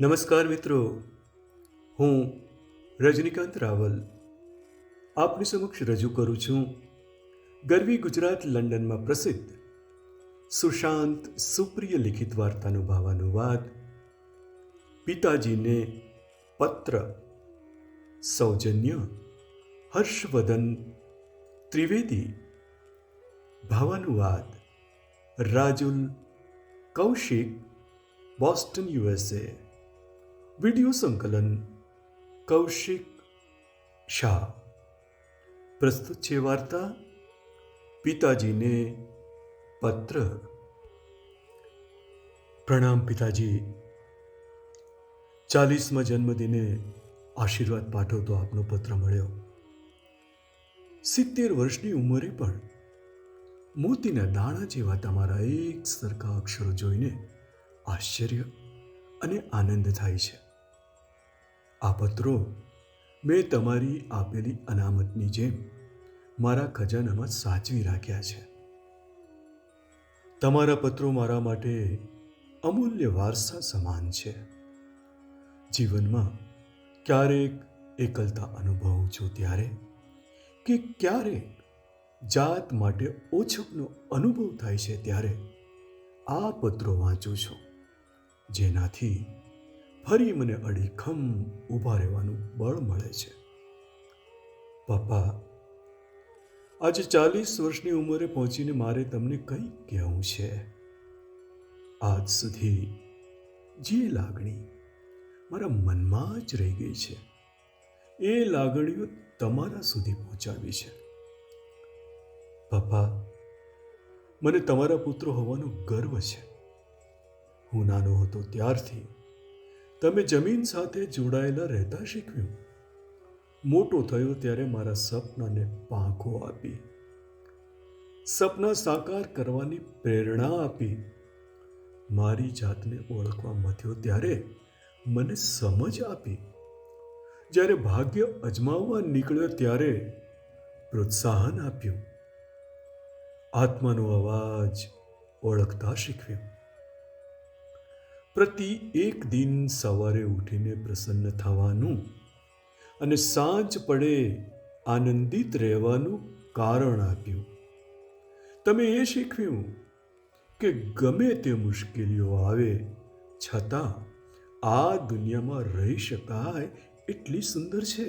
નમસ્કાર મિત્રો, હું રજનીકાંત રાવલ આપની સમક્ષ રજૂ કરું છું ગરવી ગુજરાત લંડનમાં પ્રસિદ્ધ સુશાંત સુપ્રિય લિખિત વાર્તાનો ભાવાનુવાદ પિતાજીને પત્ર, સૌજન્ય હર્ષવર્ધન ત્રિવેદી, ભાવાનુવાદ Rajul Kaushik, Boston USA, video સંકલન કૌશિક શાહ. પ્રસ્તુત છે વાર્તા પિતાજીને પત્ર. પ્રણામ પિતાજી. 40મા જન્મદિને આશીર્વાદ પાઠવતો આપનો પત્ર મળ્યો. 70 વર્ષની ઉંમરે પણ મોતીના દાણા જેવા તમારા એક સરખા અક્ષરો જોઈને આશ્ચર્ય અને આનંદ થાય છે. આ પત્રો મેં તમારી આપેલી અનામતની જેમ મારા ખજાનામાં સાચવી રાખ્યા છે. તમારા પત્રો મારા માટે અમૂલ્ય વારસા સમાન છે. જીવનમાં ક્યારેક એકલતા અનુભવું છું ત્યારે, કે ક્યારેક જાત માટે ઓછપનો અનુભવ થાય છે ત્યારે આ પત્રો વાંચું છું, જેનાથી ફરી મને અડીખમ ઊભા રહેવાનું બળ મળે છે. પપ્પા, આજે 40 વર્ષની ઉંમરે પહોંચીને મારે તમને કંઈક કહેવું છે. આજ સુધી જે લાગણી મારા મનમાં જ રહી ગઈ છે, એ લાગણીઓ તમારા સુધી પહોંચાડવી છે. પપ્પા, મને તમારા પુત્ર હોવાનો ગર્વ છે. હું નાનો હતો ત્યારથી તમે જમીન સાથે જોડાયેલા રહેતા શીખવ્યું. મોટો થયો ત્યારે મારા સપનાને પાંખો આપી, સપના સાકાર કરવાની પ્રેરણા આપી. મારી જાતને ઓળખવા મથ્યો ત્યારે મને સમજ આપી. જ્યારે ભાગ્ય અજમાવવા નીકળ્યો ત્યારે પ્રોત્સાહન આપ્યું. આત્માનો અવાજ ઓળખતા શીખવ્યું. પ્રતિ એક દિન સવારે ઉઠીને પ્રસન્ન થવાનું અને સાંજ પડે આનંદિત રહેવાનું કારણ આપ્યું. તમે એ શીખવ્યું કે ગમે તે મુશ્કેલીઓ આવે છતાં આ દુનિયામાં રહી શકાય એટલી સુંદર છે.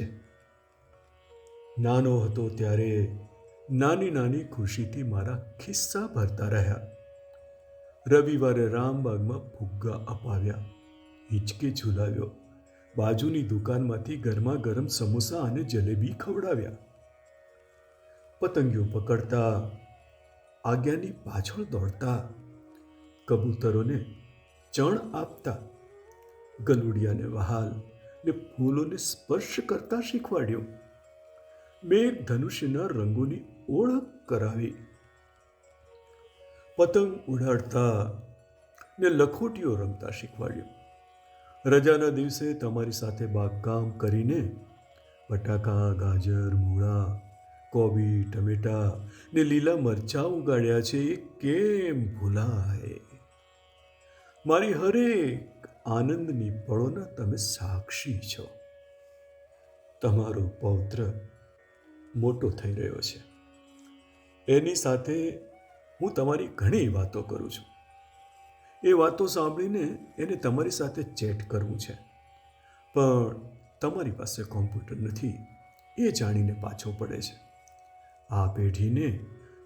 નાનો હતો ત્યારે નાની નાની ખુશીથી મારા ખિસ્સા ભરતા રહ્યા. રવિવારે રામબાગમાં ફુગ્ગા અપાવ્યા, હિંચકે ઝુલાવ્યો, બાજુની દુકાનમાંથી ગરમા ગરમ સમોસા અને જલેબી ખવડાવ્યા. પતંગિયો પકડતા, આજ્ઞાની પાછળ દોડતા, કબૂતરોને ચણ આપતા, ગલુડિયાને વહાલ ને ફૂલોને સ્પર્શ કરતા શીખવાડ્યો. મેઘ ધનુષ્યના રંગોની ઓળખ કરાવી. પતંગ ઉડાડતા ને લખોટીઓ રમતા શીખવાડ્યું. રજાના દિવસે તમારી સાથે બાગકામ કરીને બટાકા, ગાજર, મૂળા, કોબી, ટમેટા ને લીલા મરચાં ઉગાડ્યા છે, એ કેમ ભૂલાય? મારી હરેક આનંદની પળોના તમે સાક્ષી છો. તમારો પૌત્ર મોટો થઈ રહ્યો છે. એની સાથે હું તમારી ઘણી વાતો કરું છું. એ વાતો સાંભળીને એને તમારી સાથે ચેટ કરવું છે, પણ તમારી પાસે કોમ્પ્યુટર નથી એ જાણીને પાછો પડે છે. આ પેઢીને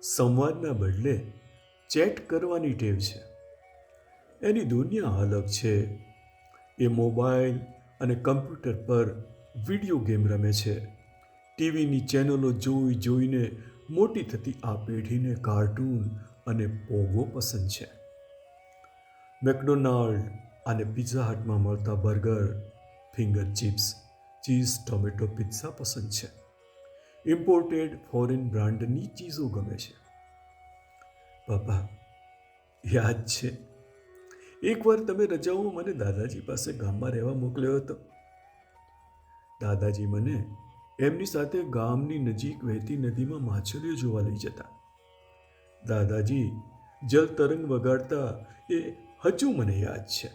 સંવાદના બદલે ચેટ કરવાની ટેવ છે. એની દુનિયા અલગ છે. એ મોબાઈલ અને કમ્પ્યુટર પર વિડીયો ગેમ રમે છે. ટીવીની ચેનલો જોઈ જોઈને મોટી થતી આ પેઢીને કાર્ટૂન અને પોગો પસંદ છે. મેકડોનાલ્ડ અને પિઝા હટમાં મળતા burger, finger chips, cheese tomato pizza પસંદ છે. ઇમ્પોર્ટેડ ફોરેન બ્રાન્ડની ચીજો ગમે છે. પપ્પા, યાદ છે એકવાર તમે રજાઓમાં મને દાદાજી પાસે ગામમાં રહેવા મોકલ્યો હતો. દાદાજી મને એમની સાથે ગામની નજીક વહેતી નદીમાં માછલીઓ જોવા લઈ જતા. દાદાજી જલ તરંગ વગાડતા એ હજુ મને યાદ છે.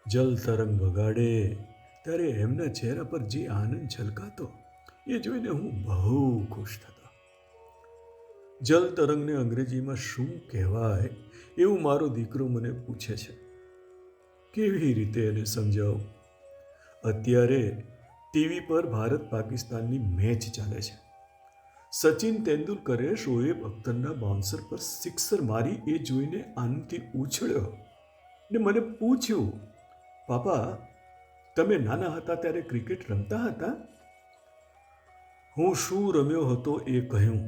જલ તરંગ વગાડે ત્યારે એમના ચહેરા પર જે આનંદ છલકાતો એ જોઈને હું બહુ ખુશ થતો. જલ તરંગને અંગ્રેજીમાં શું કહેવાય એવું મારો દીકરો મને પૂછે છે. કેવી રીતે એને સમજાવું? અત્યારે ટીવી પર ભારત પાકિસ્તાનની મેચ ચાલે છે. સચિન તેંડુલકરે શોએબ અખ્તરના બાઉન્સર પર સિક્સર મારી એ જોઈને આનંદથી ઉછળ્યો ને મને પૂછ્યું, પાપા, તમે નાના હતા ત્યારે ક્રિકેટ રમતા હતા? હું શું રમ્યો હતો એ કહ્યું,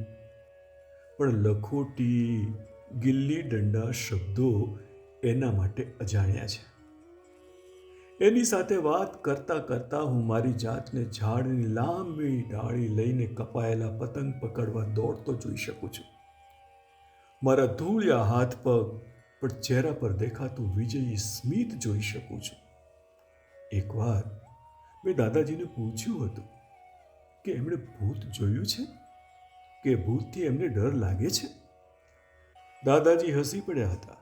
પણ લખોટી, ગિલ્લી દંડા શબ્દો એના માટે અજાણ્યા છે. એની સાથે વાત કરતાં કરતાં હું મારી જાતને ઝાડની લાંબી ડાળી લઈને કપાયેલા પતંગ પકડવા દોડતો જોઈ શકું છું. મારા ધૂળિયા હાથ પગ પણ ચહેરા પર દેખાતું વિજયી સ્મિત જોઈ શકું છું. એકવાર મેં દાદાજીને પૂછ્યું હતું કે એમણે ભૂત જોયું છે કે ભૂતથી એમને ડર લાગે છે? દાદાજી હસી પડ્યા હતા.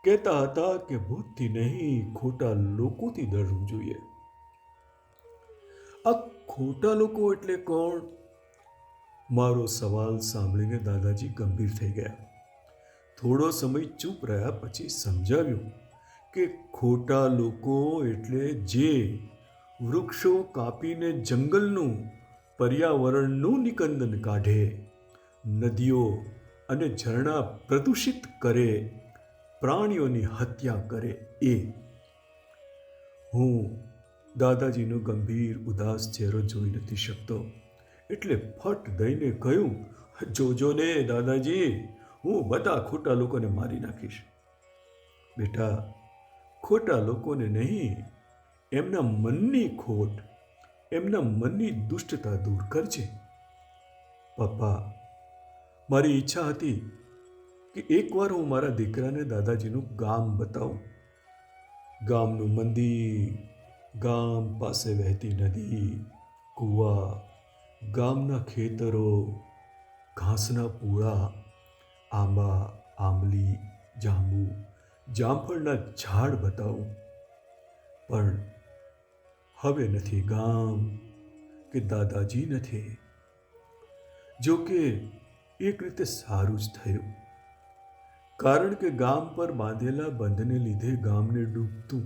કહેતા હતા કે ભૂતથી નહીં, ખોટા લોકોથી ડરવું જોઈએ. આ ખોટા લોકો એટલે કોણ? મારો સવાલ સાંભળીને દાદાજી ગંભીર થઈ ગયા. થોડો સમય ચૂપ રહ્યા પછી સમજાવ્યું કે ખોટા લોકો એટલે જે વૃક્ષો કાપીને જંગલનું, પર્યાવરણનું નિકંદન કાઢે, નદીઓ અને ઝરણા પ્રદૂષિત કરે, પ્રાણીઓની હત્યા કરે એ. હું દાદાજીનો ગંભીર ઉદાસ ચહેરો જોઈ નથી શકતો એટલે ફટ દઈને કહ્યું, જોજો ને દાદાજી, હું બધા ખોટા લોકોને મારી નાખીશ. બેટા, ખોટા લોકોને નહીં, એમના મનની ખોટ, એમના મનની દુષ્ટતા દૂર કરજે. પપ્પા, મારી ઈચ્છા હતી કે એકવાર હું મારા દીકરાને દાદાજીનું ગામ બતાવું. ગામનું મંદિર, ગામ પાસે વહેતી નદી, કૂવા, ગામના ખેતરો, ઘાસના પૂળા, આંબા, આંબલી, જાંબુ, જામફળના ઝાડ બતાવું. પણ હવે નથી ગામ કે દાદાજી નથી. જો કે એક રીતે સારું જ થયું, કારણ કે ગામ પર બાંધેલા બંધને લીધે ગામને ડૂબતું,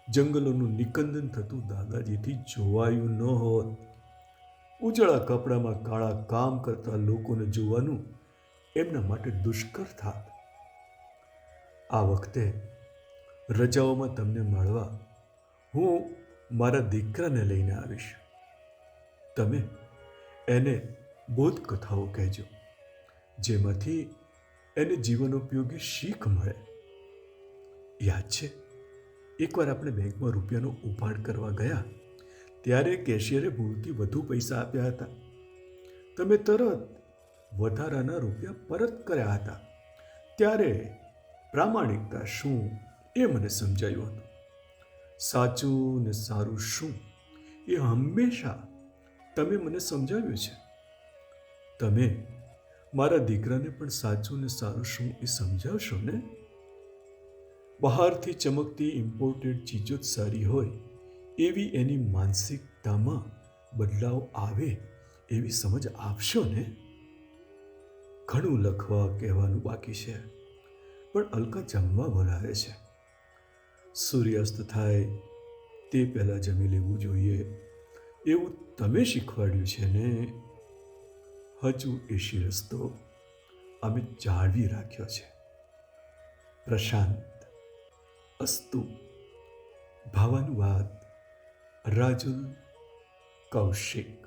જંગલોનું નિકંદન થતું દાદાજીથી જોવાયું ન હોત. ઉજળા કપડામાં કાળા કામ કરતા લોકોને જોવાનું એમના માટે દુષ્કર થાત. આ વખતે રજાઓમાં તમને મળવા હું મારા દીકરાને લઈને આવીશ. તમે એને બોધકથાઓ કહેજો, જેમાંથી એને જીવનોપયોગી શીખ મળે. યાદ છે, એકવાર આપણે બેંકમાં રૂપિયાનો ઉપાડ કરવા ગયા ત્યારે કેશિયરે ભૂલથી વધુ પૈસા આપ્યા હતા. તમે તરત વધારાના રૂપિયા પરત કર્યા હતા. ત્યારે પ્રામાણિકતા શું એ મને સમજાયું હતું. સાચું ને સારું શું એ હંમેશા તમે મને સમજાવ્યું છે. તમે મારા દીકરાને પણ સાચું ને સારું શું એ સમજાવશો ને? બહારથી ચમકતી ઇમ્પોર્ટેડ ચીજો જ સારી હોય એવી એની માનસિકતામાં બદલાવ આવે એવી સમજ આપશો ને? ઘણું લખવા કહેવાનું બાકી છે, પણ અલકા જમવા બોલાવે છે. સૂર્યાસ્ત થાય તે પહેલાં જમી લેવું જોઈએ એવું તમે શીખવાડ્યું છે ને? હજુ એ શિરસ્તો અમે જાળવી રાખ્યો છે. પ્રશાંત. અસ્તુ. ભાવાનુવાદ રાજુલ કૌશિક.